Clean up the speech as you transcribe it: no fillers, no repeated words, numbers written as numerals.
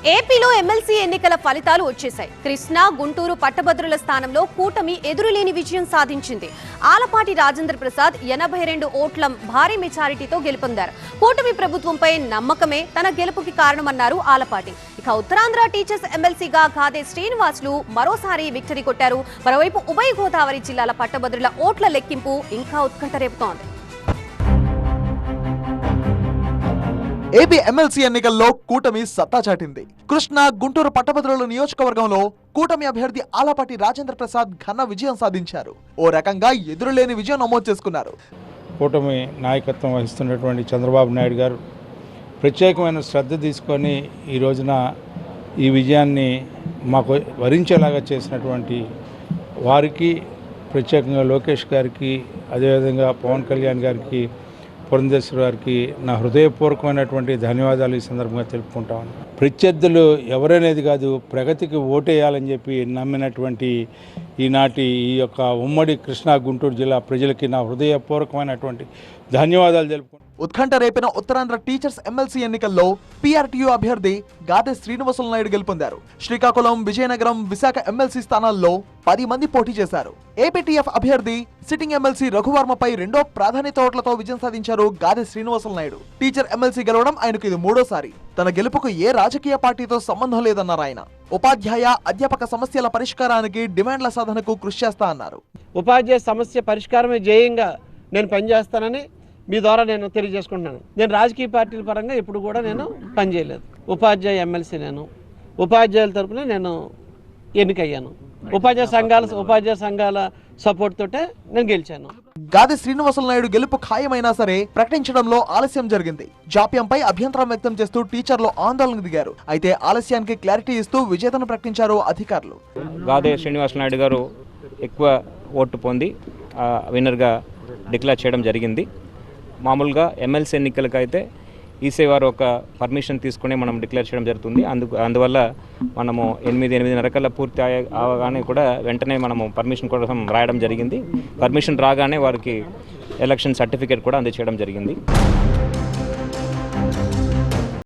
ఏపీలో ఎమ్మెల్సీ ఎన్నికల ఫలితాలు వచ్చేశాయి. కృష్ణా, గుంటూరు పట్టభద్రుల స్థానంలో కూటమి ఎదురులేని విజయం సాధించింది. ఆలపాటి రాజేంద్ర ప్రసాద్ 82 ఓట్ల భారీ మెజారిటీతో గెలుపొందారు. కూటమి ప్రభుత్వంపై నమ్మకమే తన గెలుపుకి కారణమన్నారు ఆలపాటి. ఇక ఉత్తరాంధ్ర టీచర్స్ ఎమ్మెల్సీగా గాదే శ్రీనివాసులు మరోసారి విక్టరీ కొట్టారు. మరోవైపు ఉభయ గోదావరి జిల్లాల పట్టభద్రుల ఓట్ల లెక్కింపు ఇంకా ఉత్కంఠ రేపుతోంది. ఏపీ ఎమ్మెల్సీ ఎన్నికల్లో కూటమి సత్తా చాటింది. కృష్ణా, గుంటూరు పట్టభద్రుల నియోజకవర్గంలో కూటమి అభ్యర్థి ఆలపాటి రాజేంద్ర ప్రసాద్ ఘన విజయం సాధించారు. ఓ రకంగా ఎదురులేని విజయం నమోదు చేసుకున్నారు. కూటమి నాయకత్వం వహిస్తున్నటువంటి చంద్రబాబు నాయుడు గారు ప్రత్యేకమైన శ్రద్ధ తీసుకొని ఈ రోజున ఈ విజయాన్ని మాకు వరించేలాగా చేసినటువంటి వారికి, ప్రత్యేకంగా లోకేష్ గారికి, అదేవిధంగా పవన్ కళ్యాణ్ గారికి, పురంధేశ్వరి గారికి నా హృదయపూర్వకమైనటువంటి ధన్యవాదాలు ఈ సందర్భంగా తెలుపుకుంటాను. ప్రత్యర్థులు ఎవరనేది కాదు, ప్రగతికి ఓటేయాలని చెప్పి నమ్మినటువంటి ఈనాటి ఈ యొక్క ఉమ్మడి కృష్ణా, గుంటూరు జిల్లా ప్రజలకి నా హృదయపూర్వకమైనటువంటి ధన్యవాదాలు తెలుపుకుంటాను. ఉత్కంఠ రేపిన ఉత్తరాంధ్ర టీచర్స్ ఎమ్మెల్సీ ఎన్నికల్లో పీఆర్టీయూ అభ్యర్థి గాదే శ్రీనివాసులు నాయుడు గెలుపొందారు. శ్రీకాకుళం, విజయనగరం, విశాఖ ఎమ్మెల్సీ స్థానాల్లో 10 మంది పోటీ చేశారు. ఏపీటీఎఫ్ అభ్యర్థి సిట్టింగ్ ఎమ్మెల్సీ రఘువర్మపై 2వ ప్రాధాన్యత ఓట్లతో విజయం సాధించారు గాదే శ్రీనివాసులు నాయుడు. టీచర్ ఎమ్మెల్సీ గెలవడం ఆయనకు ఇది 3వసారి. తన గెలుపుకు ఏ రాజకీయ పార్టీతో సంబంధం లేదన్నారు ఆయన. ఉపాధ్యాయ, అధ్యాపక సమస్యల పరిష్కారానికి, డిమాండ్ల సాధనకు కృషి చేస్తా అన్నారు. ఉపాధ్యాయ సమస్య పరిష్కారమే ధ్యేయంగా నేను పనిచేస్తానని మీ ద్వారా నేను తెలియజేసుకుంటున్నాను. నేను రాజకీయ పార్టీల పరంగా ఇప్పుడు కూడా నేను పనిచేయలేదు. ఉపాధ్యాయ ఎమ్మెల్సీ, నేను ఉపాధ్యాయుల తరపున నేను ఎన్నికయ్యాను. ఉపాధ్యాయ సంఘాల సపోర్ట్ తోటే నేను గెలిచాను. గాదే శ్రీనివాసులు నాయుడు గెలుపు ఖాయమైనా సరే ప్రకటించడంలో ఆలస్యం జరిగింది. జాప్యంపై అభ్యంతరం వ్యక్తం చేస్తూ టీచర్లు ఆందోళనకు దిగారు. అయితే ఆలస్యానికి క్లారిటీ ఇస్తూ విజేతను ప్రకటించారు అధికారులు. గాదే శ్రీనివాసులు నాయుడు గారు ఎక్కువ ఓటు పొంది విన్నర్గా డిక్లేర్ చేయడం జరిగింది. మామూలుగా ఎమ్మెల్సీ ఎన్నికలకైతే ఈసీ వారు ఒక పర్మిషన్ తీసుకుని మనం డిక్లేర్ చేయడం జరుగుతుంది. అందువల్ల మనము 8:30 పూర్తి అవగానే కూడా వెంటనే మనము పర్మిషన్ కోసం రాయడం జరిగింది. పర్మిషన్ రాగానే వారికి ఎలక్షన్ సర్టిఫికేట్ కూడా అందజేయడం జరిగింది.